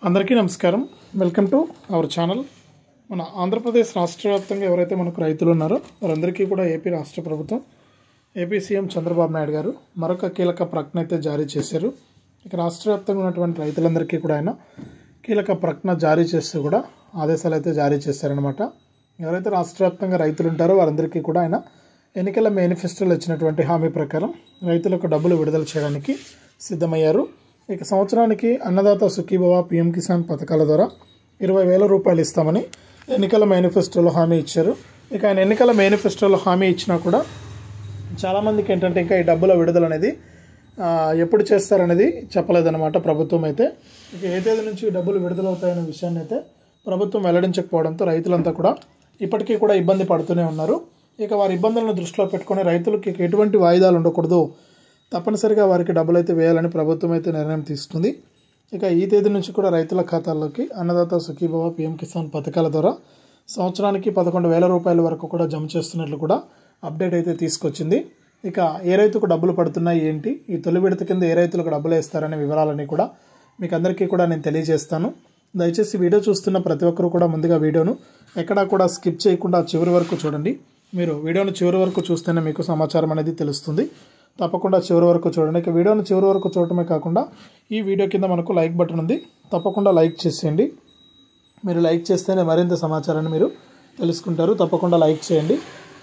అందరికీ నమస్కారం. Welcome to our channel. మన ఆంధ్రప్రదేశ్ రాష్ట్ర వ్యాప్తంగా ఎవరైతే మనకు రైతులు ఉన్నారో వారందరికీ కూడా ఏపీ రాష్ట్ర ప్రభుత్వం, ఏపీ సీఎం చంద్రబాబు నాయుడు గారు మరొక కీలక ప్రకటన అయితే జారీ చేశారు. ఇక రాష్ట్ర వ్యాప్తంగా ఉన్నటువంటి రైతులందరికీ కూడా ఆయన కీలక ప్రకటన జారీ చేస్తూ కూడా ఆదేశాలు అయితే జారీ చేశారనమాట. ఎవరైతే రాష్ట్ర వ్యాప్తంగా రైతులు ఉంటారో వారందరికీ కూడా ఆయన ఎన్నికల మేనిఫెస్టోలో ఇచ్చినటువంటి హామీ ప్రకారం రైతులకు డబ్బులు విడుదల చేయడానికి సిద్ధమయ్యారు. ఇక సంవత్సరానికి అన్నదాత సుఖీభవ పీఎం కిసాన్ పథకాల ద్వారా 20,000 రూపాయలు ఇస్తామని ఎన్నికల మేనిఫెస్టోలో హామీ ఇచ్చారు. ఇక ఆయన ఎన్నికల మేనిఫెస్టోలో హామీ ఇచ్చినా కూడా చాలామందికి ఏంటంటే ఇంకా ఈ డబ్బుల విడుదల అనేది ఎప్పుడు చేస్తారనేది చెప్పలేదన్నమాట ప్రభుత్వం అయితే. ఇక ఏ తేదీ నుంచి డబ్బులు విడుదలవుతాయనే విషయాన్ని అయితే ప్రభుత్వం వెల్లడించకపోవడంతో రైతులంతా కూడా ఇప్పటికీ కూడా ఇబ్బంది పడుతూనే ఉన్నారు. ఇక వారి ఇబ్బందులను దృష్టిలో పెట్టుకొని రైతులకి ఎటువంటి వాయిదాలు ఉండకూడదు, తప్పనిసరిగా వారికి డబ్బులు అయితే వేయాలని ప్రభుత్వం అయితే నిర్ణయం తీసుకుంది. ఇక ఈ తేదీ నుంచి కూడా రైతుల ఖాతాల్లోకి అన్నదాత సుఖీభవ పీఎం కిసాన్ పథకాల ద్వారా సంవత్సరానికి 11,000 రూపాయల వరకు కూడా జమ చేస్తున్నట్లు కూడా అప్డేట్ అయితే తీసుకొచ్చింది. ఇక ఏ రైతుకు డబ్బులు పడుతున్నాయి ఏంటి, ఈ తొలి విడత కింద ఏ రైతులకు డబ్బులు వేస్తారనే వివరాలన్నీ కూడా మీకు అందరికీ కూడా నేను తెలియజేస్తాను. దయచేసి వీడియో చూస్తున్న ప్రతి ఒక్కరు కూడా ముందుగా వీడియోను ఎక్కడా కూడా స్కిప్ చేయకుండా చివరి వరకు చూడండి. మీరు వీడియోను చివరి వరకు చూస్తేనే మీకు సమాచారం అనేది తెలుస్తుంది. తప్పకుండా చివరి వరకు చూడండి. ఇక వీడియోను చివరి వరకు చూడటమే కాకుండా ఈ వీడియో కింద మనకు లైక్ బటన్ ఉంది, తప్పకుండా లైక్ చేసేయండి. మీరు లైక్ చేస్తేనే మరింత సమాచారాన్ని మీరు తెలుసుకుంటారు. తప్పకుండా లైక్ చేయండి.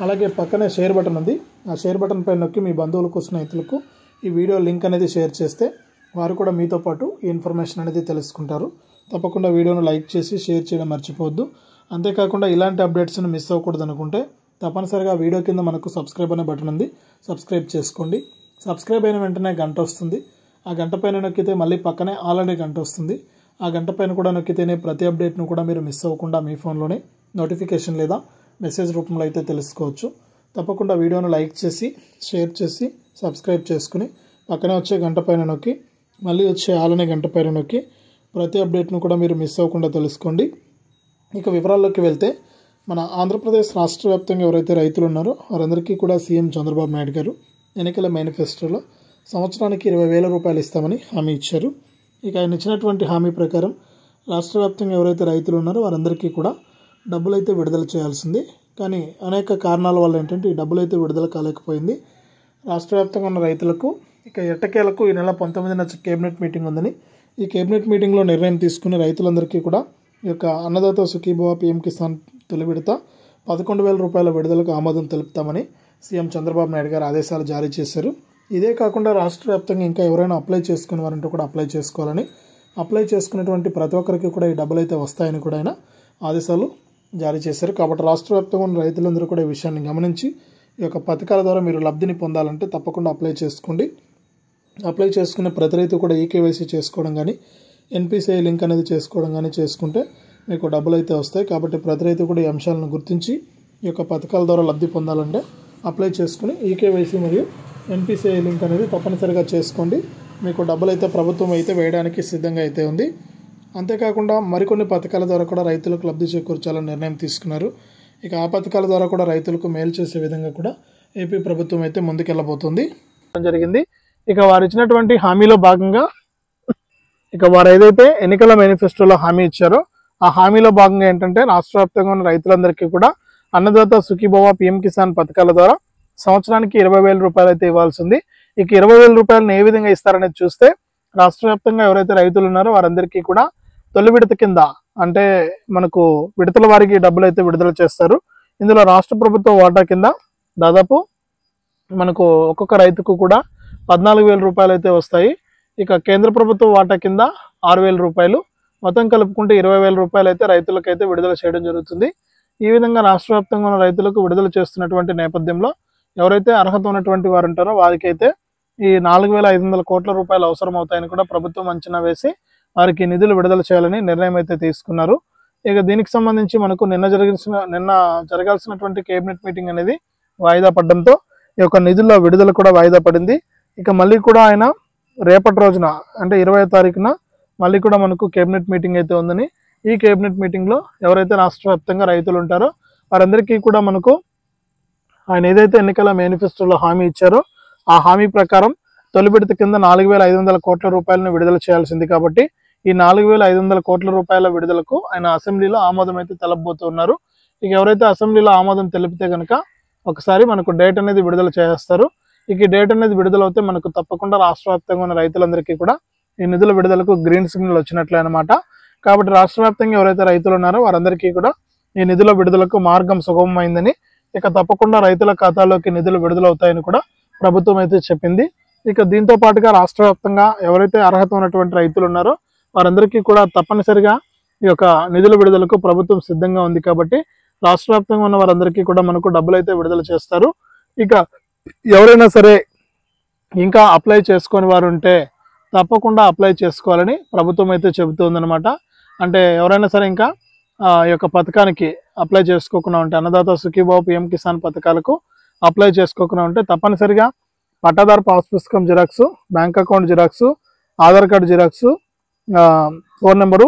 అలాగే పక్కనే షేర్ బటన్ ఉంది, ఆ షేర్ బటన్ పైన నొక్కి మీ బంధువులకు స్నేహితులకు ఈ వీడియో లింక్ అనేది షేర్ చేస్తే వారు కూడా మీతో పాటు ఈ ఇన్ఫర్మేషన్ అనేది తెలుసుకుంటారు. తప్పకుండా వీడియోను లైక్ చేసి షేర్ చేయడం మర్చిపోవద్దు. అంతేకాకుండా ఇలాంటి అప్డేట్స్ని మిస్ అవ్వకూడదు అనుకుంటే తప్పనిసరిగా వీడియో కింద మనకు సబ్స్క్రైబ్ అనే బటన్ ఉంది, సబ్స్క్రైబ్ చేసుకోండి. సబ్స్క్రైబ్ అయిన వెంటనే గంట వస్తుంది, ఆ గంట పైన నొక్కితే మళ్ళీ పక్కనే ఆల్ అనే గంట వస్తుంది. ఆ గంట పైన కూడా నొక్కితేనే ప్రతి అప్డేట్ను కూడా మీరు మిస్ అవ్వకుండా మీ ఫోన్లోనే నోటిఫికేషన్ లేదా మెసేజ్ రూపంలో అయితే తెలుసుకోవచ్చు. తప్పకుండా వీడియోను లైక్ చేసి షేర్ చేసి సబ్స్క్రైబ్ చేసుకుని పక్కనే వచ్చే గంట పైన నొక్కి మళ్ళీ వచ్చే ఆల్ అనే గంట పైన నొక్కి ప్రతి అప్డేట్ను కూడా మీరు మిస్ అవ్వకుండా తెలుసుకోండి. ఇక వివరాల్లోకి వెళ్తే మన ఆంధ్రప్రదేశ్ రాష్ట్ర వ్యాప్తంగా ఎవరైతే రైతులు ఉన్నారో వారందరికీ కూడా సీఎం చంద్రబాబు నాయుడు గారు ఎన్నికల మేనిఫెస్టోలో సంవత్సరానికి 20,000 రూపాయలు ఇస్తామని హామీ ఇచ్చారు. ఇక ఆయన ఇచ్చినటువంటి హామీ ప్రకారం రాష్ట్ర వ్యాప్తంగా ఎవరైతే రైతులు ఉన్నారో వారందరికీ కూడా డబ్బులు అయితే విడుదల చేయాల్సింది. కానీ అనేక కారణాల వల్ల ఏంటంటే ఈ డబ్బులు అయితే విడుదల కాలేకపోయింది. రాష్ట్ర వ్యాప్తంగా ఉన్న రైతులకు ఇక ఎట్టకేలకు ఈ నెల 19న కేబినెట్ మీటింగ్ ఉందని, ఈ కేబినెట్ మీటింగ్లో నిర్ణయం తీసుకుని రైతులందరికీ కూడా ఈ యొక్క అన్నదాత సుఖీభవ పీఎం కిసాన్ తొలి విడత 11,000 రూపాయల విడుదలకు ఆమోదం తెలుపుతామని సీఎం చంద్రబాబు నాయుడు గారు ఆదేశాలు జారీ చేశారు. ఇదే కాకుండా రాష్ట్ర వ్యాప్తంగా ఇంకా ఎవరైనా అప్లై చేసుకునే వారంటూ కూడా అప్లై చేసుకోవాలని, అప్లై చేసుకునేటువంటి ప్రతి ఒక్కరికి కూడా ఈ డబ్బులు అయితే వస్తాయని కూడా ఆయన ఆదేశాలు జారీ చేశారు. కాబట్టి రాష్ట్ర వ్యాప్తంగా ఉన్న రైతులందరూ కూడా ఈ విషయాన్ని గమనించి ఈ యొక్క పథకాల ద్వారా మీరు లబ్ధిని పొందాలంటే తప్పకుండా అప్లై చేసుకోండి. అప్లై చేసుకునే ప్రతి రైతు కూడా ఈకేవైసీ చేసుకోవడం కానీ ఎన్పిసిఐ లింక్ అనేది చేసుకోవడం కానీ చేసుకుంటే మీకు డబ్బులు అయితే వస్తాయి. కాబట్టి ప్రతి రైతు కూడా ఈ అంశాలను గుర్తించి ఈ యొక్క పథకాల ద్వారా లబ్ధి పొందాలంటే అప్లై చేసుకుని ఈకేవైసీ మరియు ఎన్పిసిఐ లింక్ అనేది తప్పనిసరిగా చేసుకోండి. మీకు డబ్బులు అయితే ప్రభుత్వం అయితే వేయడానికి సిద్ధంగా అయితే ఉంది. అంతేకాకుండా మరికొన్ని పథకాల ద్వారా కూడా రైతులకు లబ్ధి చేకూర్చాలని నిర్ణయం తీసుకున్నారు. ఇక ఆ పథకాల ద్వారా కూడా రైతులకు మేలు చేసే విధంగా కూడా ఏపీ ప్రభుత్వం అయితే ముందుకెళ్ళబోతుంది జరిగింది. ఇక వారు ఇచ్చినటువంటి హామీలో భాగంగా ఇక వారు ఏదైతే ఎన్నికల మేనిఫెస్టోలో హామీ ఇచ్చారో ఆ హామీలో భాగంగా ఏంటంటే రాష్ట్ర వ్యాప్తంగా ఉన్న రైతులందరికీ కూడా అన్నదాత సుఖీభవ పీఎం కిసాన్ పథకాల ద్వారా సంవత్సరానికి 20,000 రూపాయలు అయితే ఇవ్వాల్సింది. ఇక 20,000 రూపాయలను ఏ విధంగా ఇస్తారనేది చూస్తే రాష్ట్ర వ్యాప్తంగా ఎవరైతే రైతులు ఉన్నారో వారందరికీ కూడా తొలి విడత కింద అంటే మనకు విడతల వారికి డబ్బులు అయితే విడుదల చేస్తారు. ఇందులో రాష్ట్ర ప్రభుత్వ వాటా కింద దాదాపు మనకు ఒక్కొక్క రైతుకు కూడా 14,000 రూపాయలు అయితే వస్తాయి. ఇక కేంద్ర ప్రభుత్వ వాటా కింద 6,000 రూపాయలు, మొత్తం కలుపుకుంటే 20,000 రూపాయలు అయితే రైతులకైతే విడుదల చేయడం జరుగుతుంది. ఈ విధంగా రాష్ట్ర వ్యాప్తంగా ఉన్న రైతులకు విడుదల చేస్తున్నటువంటి నేపథ్యంలో ఎవరైతే అర్హత ఉన్నటువంటి వారు ఉంటారో వారికైతే ఈ 4,500 కోట్ల రూపాయలు అవసరం అవుతాయని కూడా ప్రభుత్వం అంచనా వేసి వారికి నిధులు విడుదల చేయాలని నిర్ణయం అయితే తీసుకున్నారు. ఇక దీనికి సంబంధించి మనకు నిన్న జరగాల్సినటువంటి కేబినెట్ మీటింగ్ అనేది వాయిదా పడడంతో ఈ యొక్క నిధుల విడుదల కూడా వాయిదా పడింది. ఇక మళ్ళీ కూడా ఆయన రేపటి రోజున అంటే 20వ తారీఖున మళ్ళీ కూడా మనకు కేబినెట్ మీటింగ్ అయితే ఉందని, ఈ కేబినెట్ మీటింగ్లో ఎవరైతే రాష్ట్ర వ్యాప్తంగా రైతులు ఉంటారో వారందరికీ కూడా మనకు ఆయన ఏదైతే ఎన్నికల మేనిఫెస్టోలో హామీ ఇచ్చారో ఆ హామీ ప్రకారం తొలి విడత కింద 4,500 కోట్ల రూపాయలను విడుదల చేయాల్సింది. కాబట్టి ఈ 4,500 కోట్ల రూపాయల విడుదలకు ఆయన అసెంబ్లీలో ఆమోదం అయితే తెలపబోతున్నారు. ఇక ఎవరైతే అసెంబ్లీలో ఆమోదం తెలిపితే కనుక ఒకసారి మనకు డేట్ అనేది విడుదల చేస్తారు. ఇక ఈ డేట్ అనేది విడుదలవుతే మనకు తప్పకుండా రాష్ట్ర వ్యాప్తంగా ఉన్న రైతులందరికీ కూడా ఈ నిధుల విడుదలకు గ్రీన్ సిగ్నల్ వచ్చినట్లే అనమాట. కాబట్టి రాష్ట్ర వ్యాప్తంగా ఎవరైతే రైతులు ఉన్నారో వారందరికీ కూడా ఈ నిధుల విడుదలకు మార్గం సుగమమైందని, ఇక తప్పకుండా రైతుల ఖాతాలోకి నిధులు విడుదలవుతాయని కూడా ప్రభుత్వం అయితే చెప్పింది. ఇక దీంతో పాటుగా రాష్ట్ర వ్యాప్తంగా ఎవరైతే అర్హత ఉన్నటువంటి రైతులు ఉన్నారో వారందరికీ కూడా తప్పనిసరిగా ఈ యొక్క నిధుల విడుదలకు ప్రభుత్వం సిద్ధంగా ఉంది. కాబట్టి రాష్ట్ర వ్యాప్తంగా ఉన్న వారందరికీ కూడా మనకు డబ్బులు అయితే విడుదల చేస్తారు. ఇక ఎవరైనా సరే ఇంకా అప్లై చేసుకొని వారు ఉంటే తప్పకుండా అప్లై చేసుకోవాలని ప్రభుత్వం అయితే చెబుతుందన్నమాట. అంటే ఎవరైనా సరే ఇంకా ఈ యొక్క పథకానికి అప్లై చేసుకోకుండా ఉంటే, అన్నదాత సుఖీభావ పిఎం కిసాన్ పథకాలకు అప్లై చేసుకోకుండా ఉంటే తప్పనిసరిగా పట్టాదారు పాస్ పుస్తకం xerox, bank account xerox, Aadhaar card xerox, phone number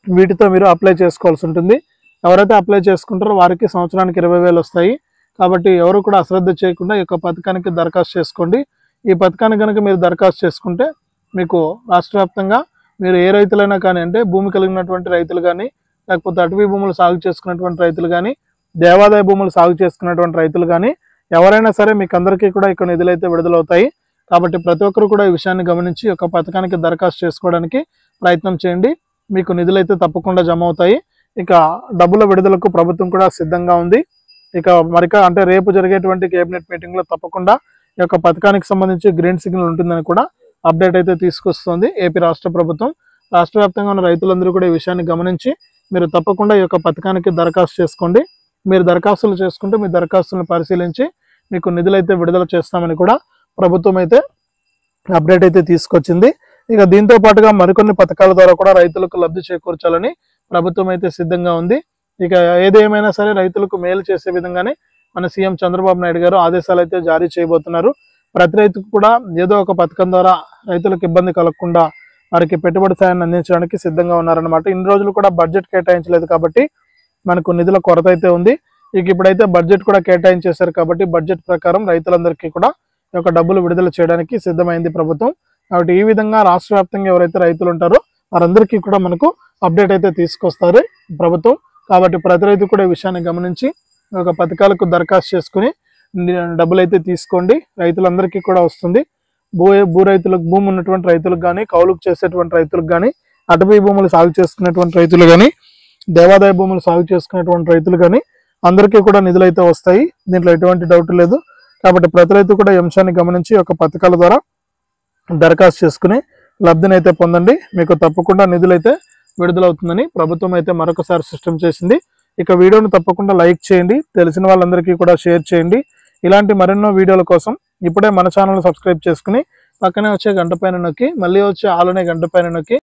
వీటితో మీరు అప్లై చేసుకోవాల్సి ఉంటుంది. ఎవరైతే అప్లై చేసుకుంటారో వారికి సంవత్సరానికి 20,000 వస్తాయి. కాబట్టి ఎవరు కూడా అశ్రద్ధ చేయకుండా ఈ యొక్క పథకానికి దరఖాస్తు చేసుకోండి. ఈ పథకానికి కనుక మీరు దరఖాస్తు చేసుకుంటే మీకు రాష్ట్ర వ్యాప్తంగా మీరు ఏ రైతులైనా కానీ, అంటే భూమి కలిగినటువంటి రైతులు కానీ, లేకపోతే అటవీ భూములు సాగు చేసుకున్నటువంటి రైతులు కానీ, దేవాదాయ భూములు సాగు చేసుకున్నటువంటి రైతులు కానీ ఎవరైనా సరే మీకు అందరికీ కూడా ఇక్కడ నిధులు అయితే విడుదలవుతాయి. కాబట్టి ప్రతి ఒక్కరు కూడా ఈ విషయాన్ని గమనించి ఒక పథకానికి దరఖాస్తు చేసుకోవడానికి ప్రయత్నం చేయండి. మీకు నిధులు అయితే తప్పకుండా జమ అవుతాయి. ఇక డబ్బుల విడుదలకు ప్రభుత్వం కూడా సిద్ధంగా ఉంది. ఇక అంటే రేపు జరిగేటువంటి కేబినెట్ మీటింగ్లో తప్పకుండా ఈ యొక్క పథకానికి సంబంధించి గ్రీన్ సిగ్నల్ ఉంటుందని కూడా అప్డేట్ అయితే తీసుకొస్తుంది ఏపీ రాష్ట్ర ప్రభుత్వం. రాష్ట్ర వ్యాప్తంగా ఉన్న రైతులందరూ కూడా ఈ విషయాన్ని గమనించి మీరు తప్పకుండా ఈ యొక్క పథకానికి దరఖాస్తు చేసుకోండి. మీరు దరఖాస్తులు చేసుకుంటే మీ దరఖాస్తులను పరిశీలించి మీకు నిధులైతే విడుదల చేస్తామని కూడా ప్రభుత్వం అయితే అప్డేట్ అయితే తీసుకొచ్చింది. ఇక దీంతో పాటుగా మరికొన్ని పథకాల ద్వారా కూడా రైతులకు లబ్ధి చేకూర్చాలని ప్రభుత్వం అయితే సిద్ధంగా ఉంది. ఇక ఏదేమైనా సరే రైతులకు మేలు చేసే విధంగానే మన సీఎం చంద్రబాబు నాయుడు గారు ఆదేశాలు అయితే జారీ చేయబోతున్నారు. ప్రతి రైతుకు కూడా ఏదో ఒక పథకం ద్వారా రైతులకు ఇబ్బంది కలగకుండా వారికి పెట్టుబడి సాయాన్ని అందించడానికి సిద్ధంగా ఉన్నారన్నమాట. ఇన్ని రోజులు కూడా బడ్జెట్ కేటాయించలేదు కాబట్టి మనకు నిధుల కొరత అయితే ఉంది. ఇక ఇప్పుడైతే బడ్జెట్ కూడా కేటాయించేశారు కాబట్టి బడ్జెట్ ప్రకారం రైతులందరికీ కూడా ఈ యొక్క డబ్బులు విడుదల చేయడానికి సిద్ధమైంది ప్రభుత్వం. కాబట్టి ఈ విధంగా రాష్ట్ర వ్యాప్తంగా ఎవరైతే రైతులు ఉంటారో వారందరికీ కూడా మనకు అప్డేట్ అయితే తీసుకొస్తారు ప్రభుత్వం. కాబట్టి ప్రతి రైతు కూడా ఈ విషయాన్ని గమనించి ఒక పథకాలకు దరఖాస్తు చేసుకుని డబ్బులు అయితే తీసుకోండి. రైతులందరికీ కూడా వస్తుంది. భూ రైతులకు, భూమి ఉన్నటువంటి రైతులకు కానీ, కౌలుకు చేసేటువంటి రైతులకు కానీ, అటవీ భూములు సాగు చేసుకునేటువంటి రైతులు కానీ, దేవాదాయ భూములు సాగు చేసుకునేటువంటి రైతులు కానీ అందరికీ కూడా నిధులు అయితే వస్తాయి. దీంట్లో ఎటువంటి డౌట్ లేదు. కాబట్టి ప్రతి రైతు కూడా ఈ అంశాన్ని గమనించి ఒక పథకాల ద్వారా దరఖాస్తు చేసుకుని లబ్ధిని అయితే పొందండి. మీకు తప్పకుండా నిధులైతే విడుదలవుతుందని ప్రభుత్వం అయితే మరొకసారి స్పష్టం చేసింది. ఇక వీడియోను తప్పకుండా లైక్ చేయండి, తెలిసిన వాళ్ళందరికీ కూడా షేర్ చేయండి. ఇలాంటి మరెన్నో వీడియోల కోసం ఇప్పుడే మన ఛానల్ సబ్స్క్రైబ్ చేసుకుని పక్కనే వచ్చే గంట పైన నొక్కి, మళ్ళీ వచ్చే ఆలనే గంట పైన నొక్కి